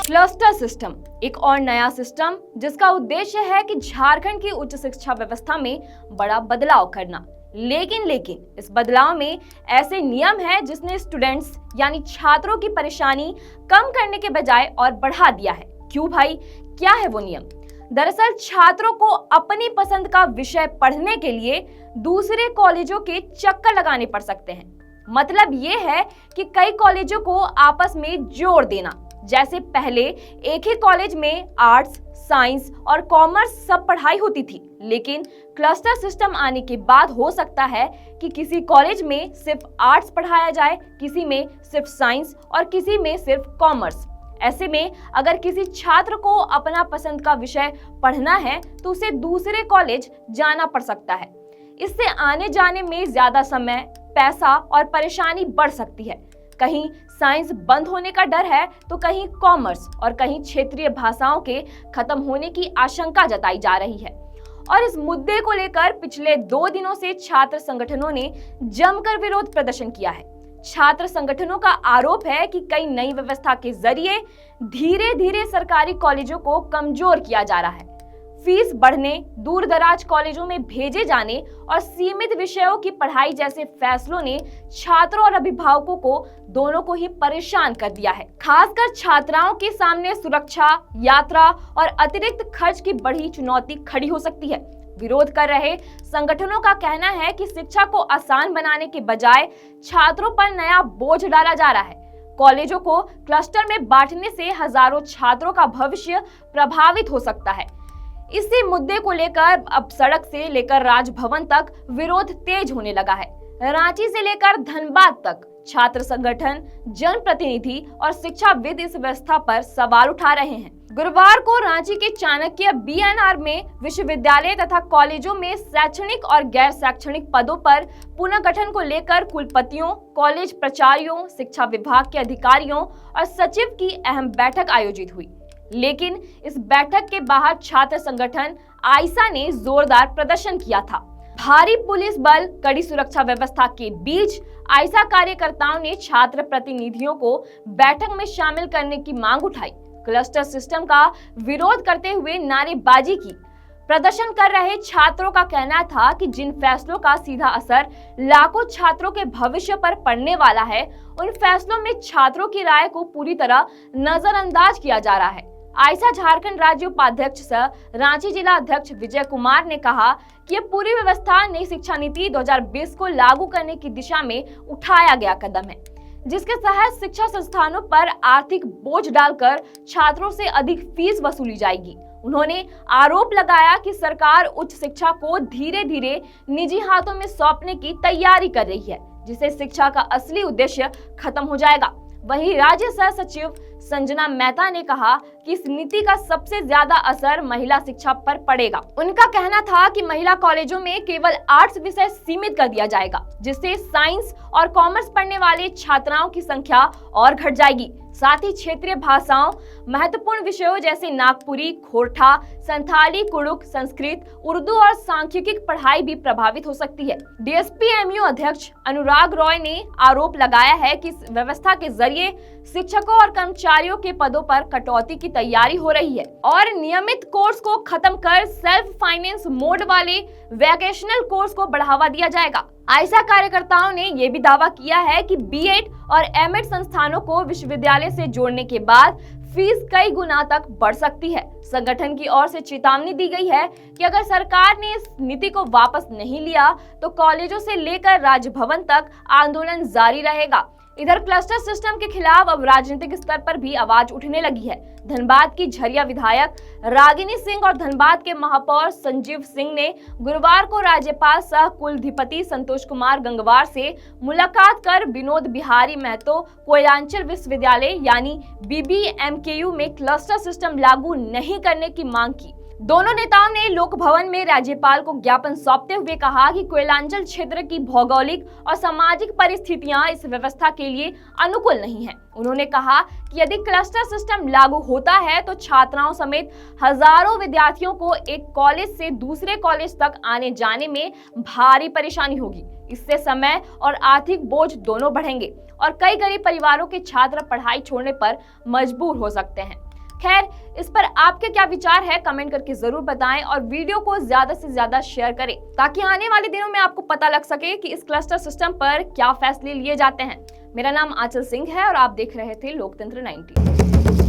Cluster system एक और नया सिस्टम जिसका उद्देश्य है कि झारखंड की उच्च शिक्षा व्यवस्था में बड़ा बदलाव करना। लेकिन इस बदलाव में ऐसे नियम हैं जिसने स्टूडेंट्स यानी छात्रों की परेशानी कम करने के बजाय और बढ़ा दिया है। क्यों भाई, क्या है वो नियम? दरअसल छात्रों को अपनी पसंद का विषय पढ़ने के लिए दूसरे कॉलेजों के चक्कर लगाने पड़ सकते हैं। मतलब ये है कि कई कॉलेजों को आपस में जोड़ देना। जैसे पहले एक ही कॉलेज में आर्ट्स, साइंस और कॉमर्स सब पढ़ाई होती थी, लेकिन क्लस्टर सिस्टम आने के बाद हो सकता है कि किसी कॉलेज में सिर्फ आर्ट्स पढ़ाया जाए, किसी में सिर्फ साइंस और किसी में सिर्फ कॉमर्स। ऐसे में अगर किसी छात्र को अपना पसंद का विषय पढ़ना है तो उसे दूसरे कॉलेज जाना पड़ सकता है। इससे आने जाने में ज्यादा समय, पैसा और परेशानी बढ़ सकती है। कहीं साइंस बंद होने का डर है तो कहीं कॉमर्स और कहीं क्षेत्रीय भाषाओं के खत्म होने की आशंका जताई जा रही है। और इस मुद्दे को लेकर पिछले 2 दिनों से छात्र संगठनों ने जमकर विरोध प्रदर्शन किया है। छात्र संगठनों का आरोप है कि कई नई व्यवस्था के जरिए धीरे धीरे सरकारी कॉलेजों को कमजोर किया जा रहा है। फीस बढ़ने, दूर दराज कॉलेजों में भेजे जाने और सीमित विषयों की पढ़ाई जैसे फैसलों ने छात्रों और अभिभावकों को दोनों को ही परेशान कर दिया है। खासकर छात्राओं के सामने सुरक्षा, यात्रा और अतिरिक्त खर्च की बड़ी चुनौती खड़ी हो सकती है। विरोध कर रहे संगठनों का कहना है कि शिक्षा को आसान बनाने के बजाय छात्रों पर नया बोझ डाला जा रहा है। कॉलेजों को क्लस्टर में बांटने से हजारों छात्रों का भविष्य प्रभावित हो सकता है। इसी मुद्दे को लेकर अब सड़क से लेकर राजभवन तक विरोध तेज होने लगा है। रांची से लेकर धनबाद तक छात्र संगठन, जनप्रतिनिधि और शिक्षाविद इस व्यवस्था पर सवाल उठा रहे हैं। गुरुवार को रांची के चाणक्य बीएनआर में विश्वविद्यालय तथा कॉलेजों में शैक्षणिक और गैर शैक्षणिक पदों पर पुनर्गठन को लेकर कुलपतियों, कॉलेज प्राचार्यों, शिक्षा विभाग के अधिकारियों और सचिव की अहम बैठक आयोजित हुई। लेकिन इस बैठक के बाहर छात्र संगठन आइसा ने जोरदार प्रदर्शन किया था। भारी पुलिस बल, कड़ी सुरक्षा व्यवस्था के बीच आइसा कार्यकर्ताओं ने छात्र प्रतिनिधियों को बैठक में शामिल करने की मांग उठाई। क्लस्टर सिस्टम का विरोध करते हुए नारेबाजी की। प्रदर्शन कर रहे छात्रों का कहना था कि जिन फैसलों का सीधा असर लाखों छात्रों के भविष्य पर पड़ने वाला है, उन फैसलों में छात्रों की राय को पूरी तरह नजरअंदाज किया जा रहा है। आइसा झारखंड राज्य उपाध्यक्ष सह रांची जिला अध्यक्ष विजय कुमार ने कहा कि यह पूरी व्यवस्था नई शिक्षा नीति 2020 को लागू करने की दिशा में उठाया गया कदम है, जिसके तहत शिक्षा संस्थानों पर आर्थिक बोझ डालकर छात्रों से अधिक फीस वसूली जाएगी। उन्होंने आरोप लगाया कि सरकार उच्च शिक्षा को धीरे धीरे निजी हाथों में सौंपने की तैयारी कर रही है, जिससे शिक्षा का असली उद्देश्य खत्म हो जाएगा। वहीं राज्य सह सचिव संजना मेहता ने कहा कि इस नीति का सबसे ज्यादा असर महिला शिक्षा पर पड़ेगा। उनका कहना था कि महिला कॉलेजों में केवल आर्ट्स विषय सीमित कर दिया जाएगा, जिससे साइंस और कॉमर्स पढ़ने वाले छात्राओं की संख्या और घट जाएगी। साथ ही क्षेत्रीय भाषाओं, महत्वपूर्ण विषयों जैसे नागपुरी, खोरठा, संथाली, कुड़ुक, संस्कृत, उर्दू और सांख्यिकी पढ़ाई भी प्रभावित हो सकती है। डीएसपी-एमयू अध्यक्ष अनुराग रॉय ने आरोप लगाया है कि इस व्यवस्था के जरिए शिक्षकों और कर्मचारियों के पदों पर कटौती की तैयारी हो रही है और नियमित कोर्स को खत्म कर सेल्फ फाइनेंस मोड वाले वोकेशनल कोर्स को बढ़ावा दिया जाएगा। आइसा कार्यकर्ताओं ने यह भी दावा किया है कि बीएड और एमएड संस्थानों को विश्वविद्यालय से जोड़ने के बाद फीस कई गुना तक बढ़ सकती है। संगठन की ओर से चेतावनी दी गई है कि अगर सरकार ने इस नीति को वापस नहीं लिया तो कॉलेजों से लेकर राजभवन तक आंदोलन जारी रहेगा। इधर क्लस्टर सिस्टम के खिलाफ अब राजनीतिक स्तर पर भी आवाज उठने लगी है। धनबाद की झरिया विधायक रागिनी सिंह और धनबाद के महापौर संजीव सिंह ने गुरुवार को राज्यपाल सह कुलाधिपति संतोष कुमार गंगवार से मुलाकात कर विनोद बिहारी महतो कोयलांचल विश्वविद्यालय यानी बीबीएमकेयू में क्लस्टर सिस्टम लागू नहीं करने की मांग की। दोनों नेताओं ने लोक भवन में राज्यपाल को ज्ञापन सौंपते हुए कहा कि कोयलांचल क्षेत्र की भौगोलिक और सामाजिक परिस्थितियां इस व्यवस्था के लिए अनुकूल नहीं है। उन्होंने कहा कि यदि क्लस्टर सिस्टम लागू होता है तो छात्राओं समेत हजारों विद्यार्थियों को एक कॉलेज से दूसरे कॉलेज तक आने जाने में भारी परेशानी होगी। इससे समय और आर्थिक बोझ दोनों बढ़ेंगे और कई गरीब परिवारों के छात्र पढ़ाई छोड़ने पर मजबूर हो सकते हैं। खैर, इस पर आपके क्या विचार है कमेंट करके जरूर बताएं और वीडियो को ज्यादा से ज्यादा शेयर करें ताकि आने वाले दिनों में आपको पता लग सके कि इस क्लस्टर सिस्टम पर क्या फैसले लिए जाते हैं। मेरा नाम आंचल सिंह है और आप देख रहे थे लोकतंत्र 90।